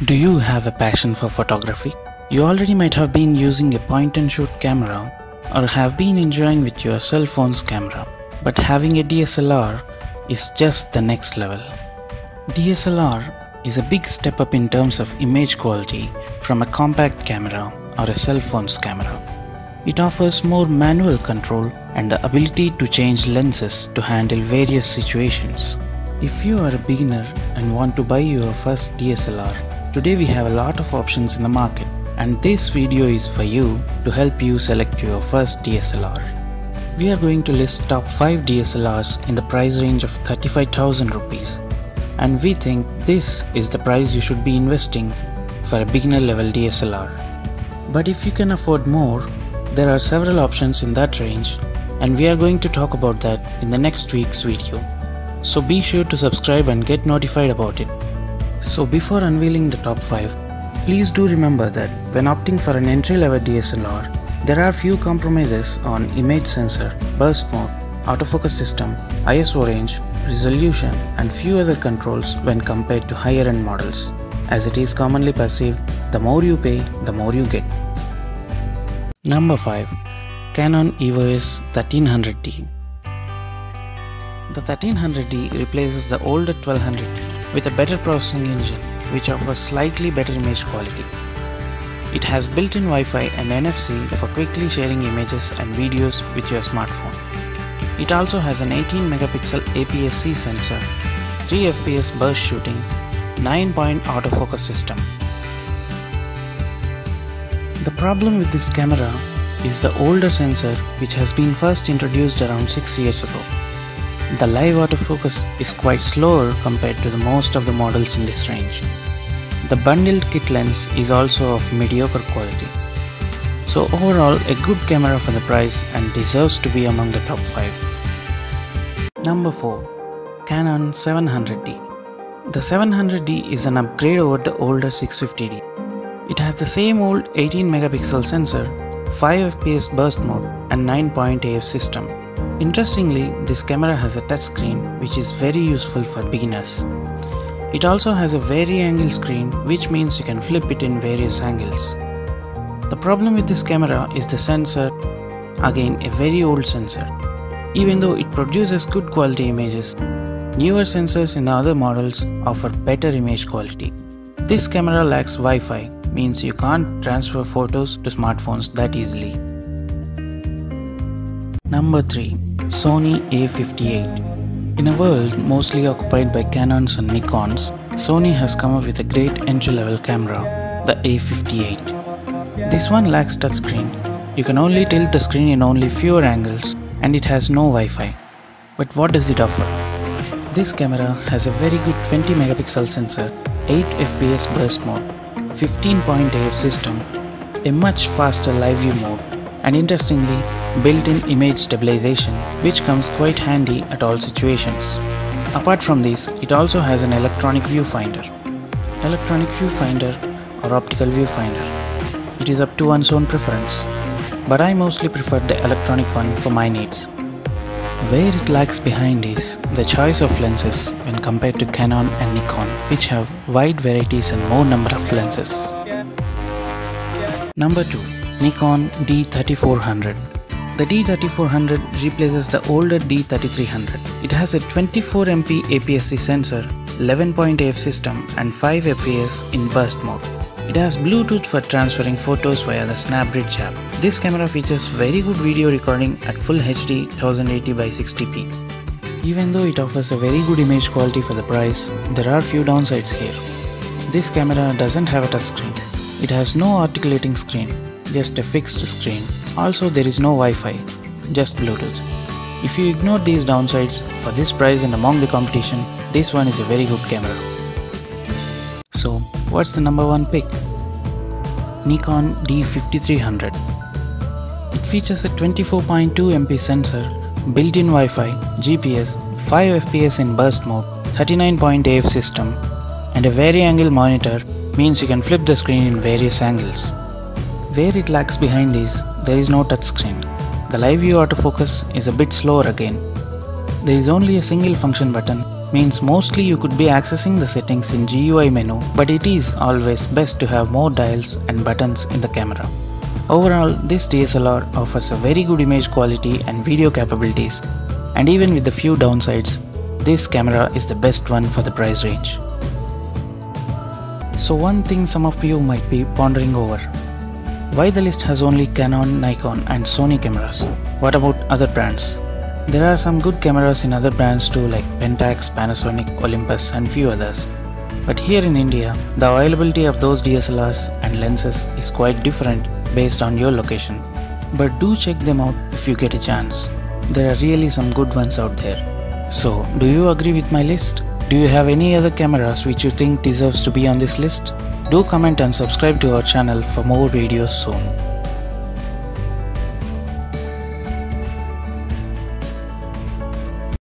Do you have a passion for photography? You already might have been using a point and shoot camera or have been enjoying with your cell phone's camera, but having a DSLR is just the next level. DSLR is a big step up in terms of image quality from a compact camera or a cell phone's camera. It offers more manual control and the ability to change lenses to handle various situations. If you are a beginner and want to buy your first DSLR, today we have a lot of options in the market, and this video is for you to help you select your first DSLR. We are going to list top 5 DSLRs in the price range of 35,000 rupees, and we think this is the price you should be investing for a beginner level DSLR. But if you can afford more, there are several options in that range, and we are going to talk about that in the next week's video. So be sure to subscribe and get notified about it. So before unveiling the top 5, please do remember that when opting for an entry-level DSLR, there are few compromises on image sensor, burst mode, autofocus system, ISO range, resolution and few other controls when compared to higher-end models. As it is commonly perceived, the more you pay, the more you get. Number 5. Canon EOS 1300D. The 1300D replaces the older 1200D with a better processing engine which offers slightly better image quality. It has built-in Wi-Fi and NFC for quickly sharing images and videos with your smartphone. It also has an 18 megapixel APS-C sensor, 3 fps burst shooting, 9-point autofocus system. The problem with this camera is the older sensor which has been first introduced around 6 years ago. The live autofocus is quite slower compared to the most of the models in this range. The bundled kit lens is also of mediocre quality. So overall, a good camera for the price and deserves to be among the top 5. Number 4. Canon 700D. The 700D is an upgrade over the older 650D. It has the same old 18 megapixel sensor, 5 fps burst mode and 9-point AF system. Interestingly, this camera has a touchscreen which is very useful for beginners. It also has a vari-angle screen, which means you can flip it in various angles. The problem with this camera is the sensor, again a very old sensor. Even though it produces good quality images, newer sensors in the other models offer better image quality. This camera lacks Wi-Fi, means you can't transfer photos to smartphones that easily. Number 3. Sony A58. In a world mostly occupied by Canons and Nikons, Sony has come up with a great entry-level camera, the A58. This one lacks touchscreen. You can only tilt the screen in only fewer angles, and it has no Wi-Fi. But what does it offer? This camera has a very good 20 megapixel sensor, 8 fps burst mode, 15-point AF system, a much faster live view mode, and interestingly, built-in image stabilization, which comes quite handy at all situations. Apart from this, it also has an electronic viewfinder. Electronic viewfinder or optical viewfinder. It is up to one's own preference, but I mostly prefer the electronic one for my needs. Where it lags behind is the choice of lenses when compared to Canon and Nikon, which have wide varieties and more number of lenses. Number 2. Nikon D3400. The D3400 replaces the older D3300. It has a 24MP APS-C sensor, 11-point AF system and 5 fps in burst mode. It has Bluetooth for transferring photos via the SnapBridge app. This camera features very good video recording at Full HD 1080x60p. Even though it offers a very good image quality for the price, there are few downsides here. This camera doesn't have a touchscreen. It has no articulating screen, just a fixed screen. Also, there is no Wi-Fi, just Bluetooth. If you ignore these downsides, for this price and among the competition, this one is a very good camera. So, what's the number 1 pick? Nikon D5300. It features a 24.2MP sensor, built-in Wi-Fi, GPS, 5 fps in burst mode, 39-point AF system, and a vari-angle monitor, means you can flip the screen in various angles. Where it lags behind is, there is no touchscreen. The live view autofocus is a bit slower again. There is only a single function button means mostly you could be accessing the settings in GUI menu, but it is always best to have more dials and buttons in the camera. Overall, this DSLR offers a very good image quality and video capabilities, and even with the few downsides, this camera is the best one for the price range. So one thing some of you might be pondering over: why the list has only Canon, Nikon and Sony cameras? What about other brands? There are some good cameras in other brands too, like Pentax, Panasonic, Olympus and few others. But here in India, the availability of those DSLRs and lenses is quite different based on your location. But do check them out if you get a chance. There are really some good ones out there. So, do you agree with my list? Do you have any other cameras which you think deserves to be on this list? Do comment and subscribe to our channel for more videos soon.